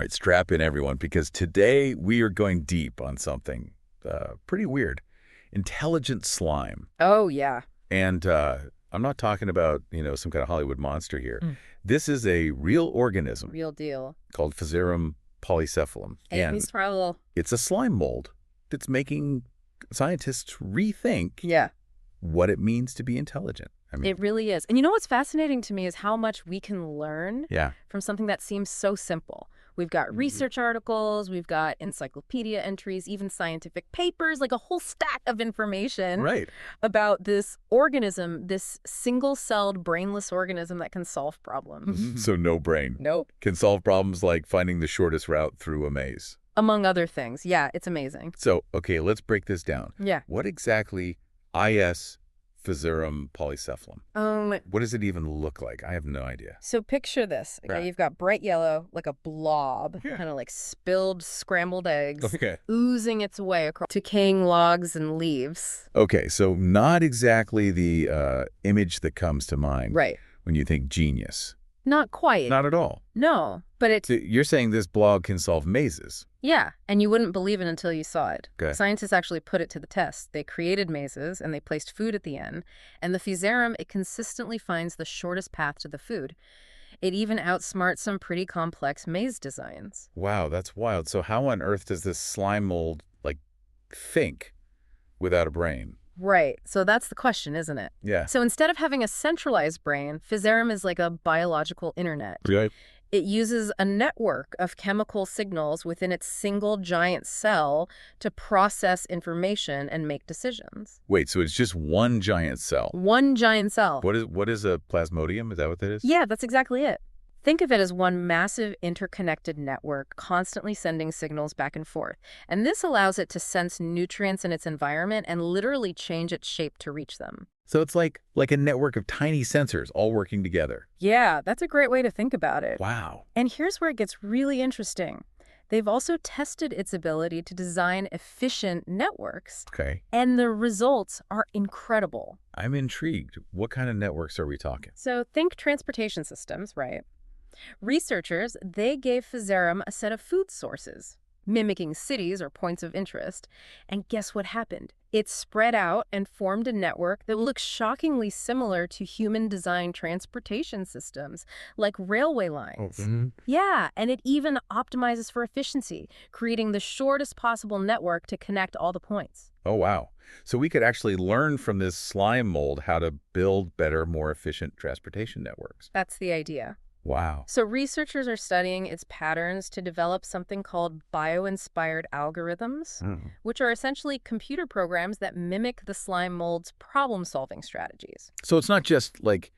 right, strap in, everyone, because today we are going deep on something pretty weird. Intelligent slime. Oh, yeah. And I'm not talking about, some kind of Hollywood monster here. Mm. This is a real organism Real deal. called Physarum Polycephalum. And it's a slime mold that's making scientists rethink what it means to be intelligent. It really is. And you know what's fascinating to me is how much we can learn yeah. from something that seems so simple. We've got research articles, we've got encyclopedia entries, even scientific papers, like a whole stack of information about this organism, this single-celled, brainless organism that can solve problems. So no brain. Nope. Can solve problems like finding the shortest route through a maze. Among other things. Yeah, it's amazing. So, okay, let's break this down. Yeah. What exactly is Physarum Polycephalum? What does it even look like? I have no idea. So picture this. Okay, Right. You've got bright yellow, like a blob, kind of like spilled scrambled eggs, oozing its way across decaying logs and leaves. Okay, so not exactly the image that comes to mind when you think genius. Not quite. Not at all. No, but it's... So you're saying this blog can solve mazes? Yeah, and you wouldn't believe it until you saw it. Okay. Scientists actually put it to the test. They created mazes, and they placed food at the end. And the Physarum, it consistently finds the shortest path to the food. It even outsmarts some pretty complex maze designs. Wow, that's wild. So how on earth does this slime mold, think without a brain? Right. So that's the question, isn't it? Yeah. So instead of having a centralized brain, Physarum is like a biological internet. Right. It uses a network of chemical signals within its single giant cell to process information and make decisions. Wait, so it's just one giant cell? One giant cell. What is a plasmodium? Is that what that is? Yeah, that's exactly it. Think of it as one massive interconnected network constantly sending signals back and forth. And this allows it to sense nutrients in its environment and literally change its shape to reach them. So it's like a network of tiny sensors all working together. Yeah, that's a great way to think about it. Wow. And here's where it gets really interesting. They've also tested its ability to design efficient networks. Okay. And the results are incredible. I'm intrigued. What kind of networks are we talking? So think transportation systems, right? Researchers, they gave Physarum a set of food sources, mimicking cities or points of interest. And guess what happened? It spread out and formed a network that looks shockingly similar to human-designed transportation systems, like railway lines. Yeah, and it even optimizes for efficiency, creating the shortest possible network to connect all the points. Oh, wow. So we could actually learn from this slime mold how to build better, more efficient transportation networks. That's the idea. Wow. So researchers are studying its patterns to develop something called bio-inspired algorithms, which are essentially computer programs that mimic the slime mold's problem-solving strategies. So it's not just like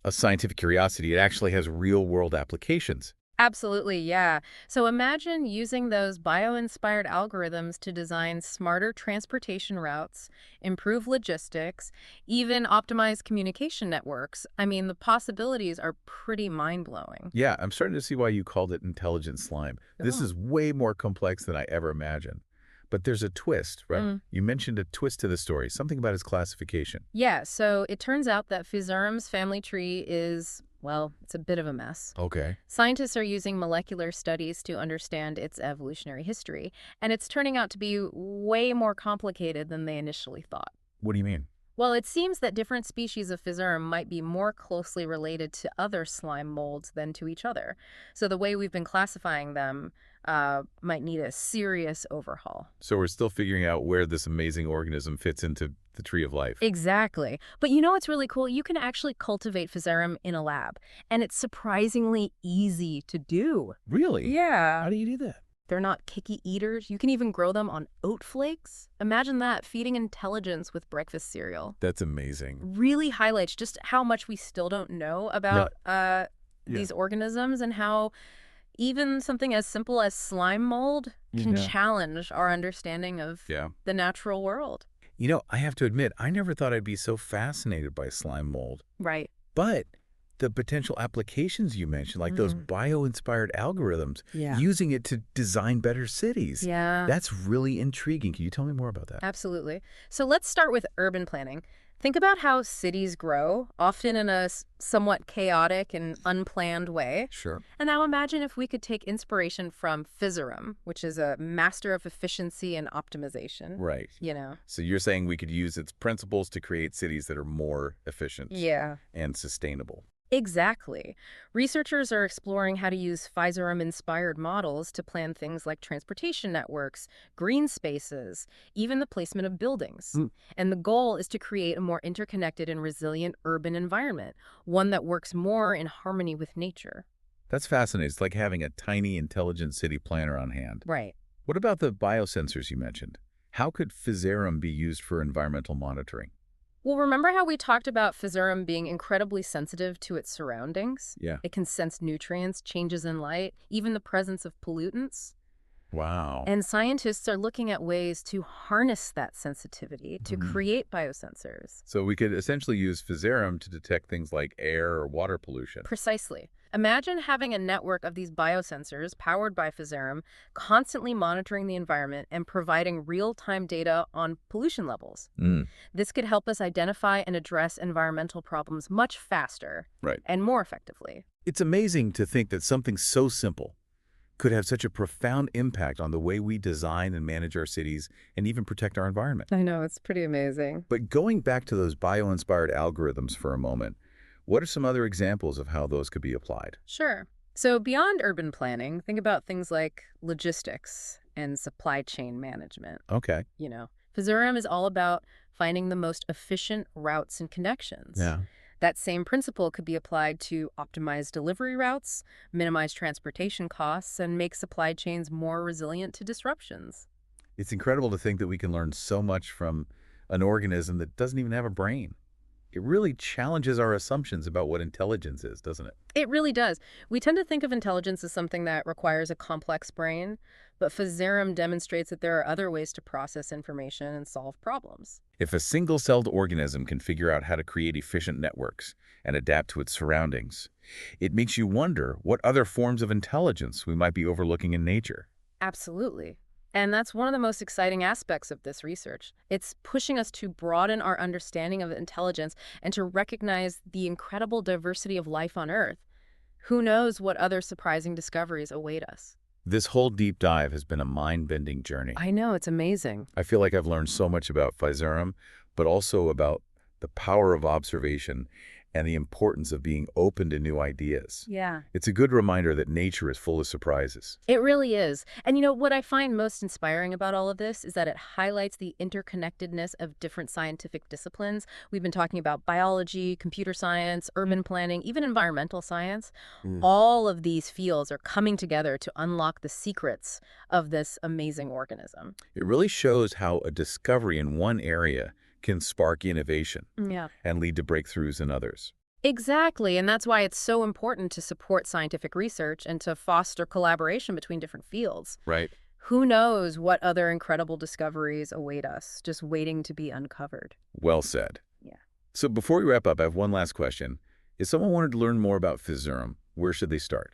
a scientific curiosity. It actually has real-world applications. Absolutely, yeah. So imagine using those bio-inspired algorithms to design smarter transportation routes, improve logistics, even optimize communication networks. I mean, the possibilities are pretty mind-blowing. Yeah, I'm starting to see why you called it intelligent slime. This is way more complex than I ever imagined. But there's a twist, right? You mentioned a twist to the story, something about its classification. Yeah, so it turns out that Physarum's family tree is... well, it's a bit of a mess. Okay. Scientists are using molecular studies to understand its evolutionary history, and it's turning out to be way more complicated than they initially thought. What do you mean? Well, it seems that different species of Physarum might be more closely related to other slime molds than to each other. So the way we've been classifying them might need a serious overhaul. So we're still figuring out where this amazing organism fits into the tree of life. Exactly. But you know what's really cool? You can actually cultivate Physarum in a lab, and it's surprisingly easy to do. Really? Yeah. How do you do that? They're not picky eaters. You can even grow them on oat flakes. Imagine that, feeding intelligence with breakfast cereal. That's amazing. Really highlights just how much we still don't know about these organisms and how even something as simple as slime mold can challenge our understanding of the natural world. You know, I have to admit, I never thought I'd be so fascinated by slime mold. Right. But the potential applications you mentioned, like those bio-inspired algorithms, using it to design better cities. Yeah. That's really intriguing. Can you tell me more about that? Absolutely. So let's start with urban planning. Think about how cities grow, often in a somewhat chaotic and unplanned way. Sure. And now imagine if we could take inspiration from Physarum, which is a master of efficiency and optimization. Right. You know? So you're saying we could use its principles to create cities that are more efficient Yeah. and sustainable. Exactly. Researchers are exploring how to use Physarum-inspired models to plan things like transportation networks, green spaces, even the placement of buildings. Mm. And the goal is to create a more interconnected and resilient urban environment, one that works more in harmony with nature. That's fascinating. It's like having a tiny, intelligent city planner on hand. Right. What about the biosensors you mentioned? How could Physarum be used for environmental monitoring? Well, remember how we talked about Physarum being incredibly sensitive to its surroundings? Yeah. It can sense nutrients, changes in light, even the presence of pollutants. Wow. And scientists are looking at ways to harness that sensitivity to Mhm. create biosensors. So we could essentially use Physarum to detect things like air or water pollution. Precisely. Imagine having a network of these biosensors powered by Physarum, constantly monitoring the environment and providing real-time data on pollution levels. Mm. This could help us identify and address environmental problems much faster Right. and more effectively. It's amazing to think that something so simple could have such a profound impact on the way we design and manage our cities and even protect our environment. I know, it's pretty amazing. But going back to those bio-inspired algorithms for a moment, what are some other examples of how those could be applied? Sure. So beyond urban planning, think about things like logistics and supply chain management. Okay. Physarum is all about finding the most efficient routes and connections. Yeah. That same principle could be applied to optimize delivery routes, minimize transportation costs, and make supply chains more resilient to disruptions. It's incredible to think that we can learn so much from an organism that doesn't even have a brain. It really challenges our assumptions about what intelligence is, doesn't it? It really does. We tend to think of intelligence as something that requires a complex brain, but Physarum demonstrates that there are other ways to process information and solve problems. If a single-celled organism can figure out how to create efficient networks and adapt to its surroundings, it makes you wonder what other forms of intelligence we might be overlooking in nature. Absolutely. And that's one of the most exciting aspects of this research. It's pushing us to broaden our understanding of intelligence and to recognize the incredible diversity of life on Earth. Who knows what other surprising discoveries await us? This whole deep dive has been a mind-bending journey. I know, it's amazing. I feel like I've learned so much about Physarum, but also about the power of observation and the importance of being open to new ideas. Yeah. It's a good reminder that nature is full of surprises. It really is. And what I find most inspiring about all of this is that it highlights the interconnectedness of different scientific disciplines. We've been talking about biology, computer science, urban planning, even environmental science. All of these fields are coming together to unlock the secrets of this amazing organism. It really shows how a discovery in one area can spark innovation Yeah. and lead to breakthroughs in others. Exactly, and that's why it's so important to support scientific research and to foster collaboration between different fields. Right. Who knows what other incredible discoveries await us, just waiting to be uncovered. Well said. Yeah. So before we wrap up, I have one last question. If someone wanted to learn more about Physarum, where should they start?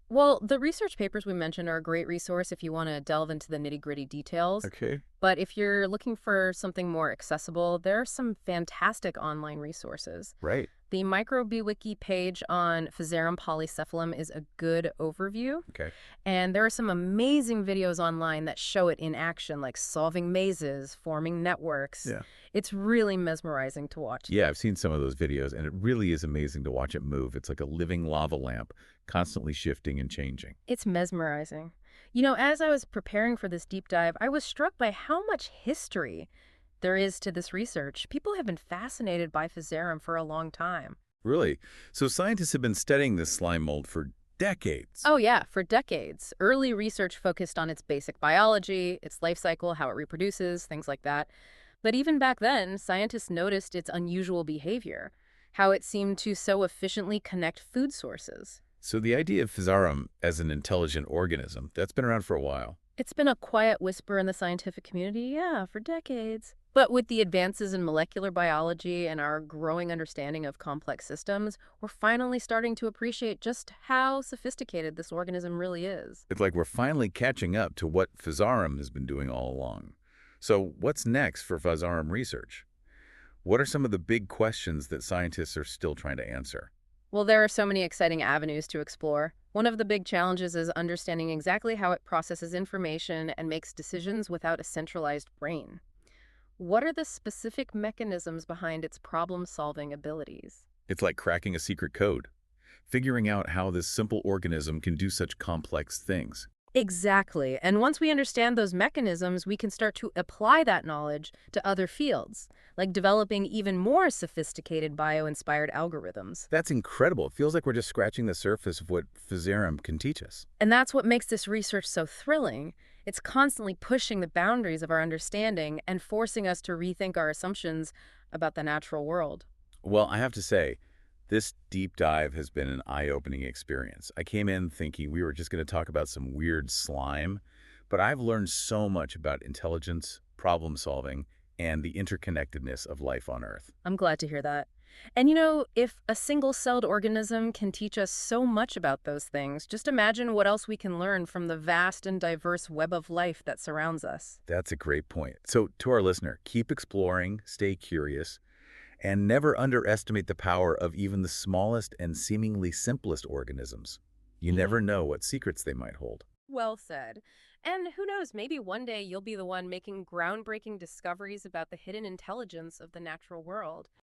Well, the research papers we mentioned are a great resource if you want to delve into the nitty-gritty details. Okay. But if you're looking for something more accessible, there are some fantastic online resources. Right. The MicroBeWiki page on Physarum Polycephalum is a good overview. Okay. And there are some amazing videos online that show it in action, like solving mazes, forming networks. Yeah. It's really mesmerizing to watch. Yeah, I've seen some of those videos, and it really is amazing to watch it move. It's like a living lava lamp, constantly shifting and changing. It's mesmerizing. As I was preparing for this deep dive, I was struck by how much history there is to this research. People have been fascinated by Physarum for a long time. Really? So scientists have been studying this slime mold for decades. Oh yeah, for decades. Early research focused on its basic biology, its life cycle, how it reproduces, things like that. But even back then, scientists noticed its unusual behavior, how it seemed to so efficiently connect food sources. So the idea of Physarum as an intelligent organism, that's been around for a while. It's been a quiet whisper in the scientific community, yeah, for decades. But with the advances in molecular biology and our growing understanding of complex systems, we're finally starting to appreciate just how sophisticated this organism really is. It's like we're finally catching up to what Physarum has been doing all along. So what's next for Physarum research? What are some of the big questions that scientists are still trying to answer? Well, there are so many exciting avenues to explore. One of the big challenges is understanding exactly how it processes information and makes decisions without a centralized brain. What are the specific mechanisms behind its problem-solving abilities? It's like cracking a secret code, figuring out how this simple organism can do such complex things. Exactly. And once we understand those mechanisms, we can start to apply that knowledge to other fields, like developing even more sophisticated bio-inspired algorithms. That's incredible. It feels like we're just scratching the surface of what Physarum can teach us. And that's what makes this research so thrilling. It's constantly pushing the boundaries of our understanding and forcing us to rethink our assumptions about the natural world. Well, I have to say, this deep dive has been an eye-opening experience. I came in thinking we were just going to talk about some weird slime, but I've learned so much about intelligence, problem solving, and the interconnectedness of life on Earth. I'm glad to hear that. And if a single-celled organism can teach us so much about those things, just imagine what else we can learn from the vast and diverse web of life that surrounds us. That's a great point. So to our listener, keep exploring, stay curious, and never underestimate the power of even the smallest and seemingly simplest organisms. You never know what secrets they might hold. Well said. And who knows, maybe one day you'll be the one making groundbreaking discoveries about the hidden intelligence of the natural world.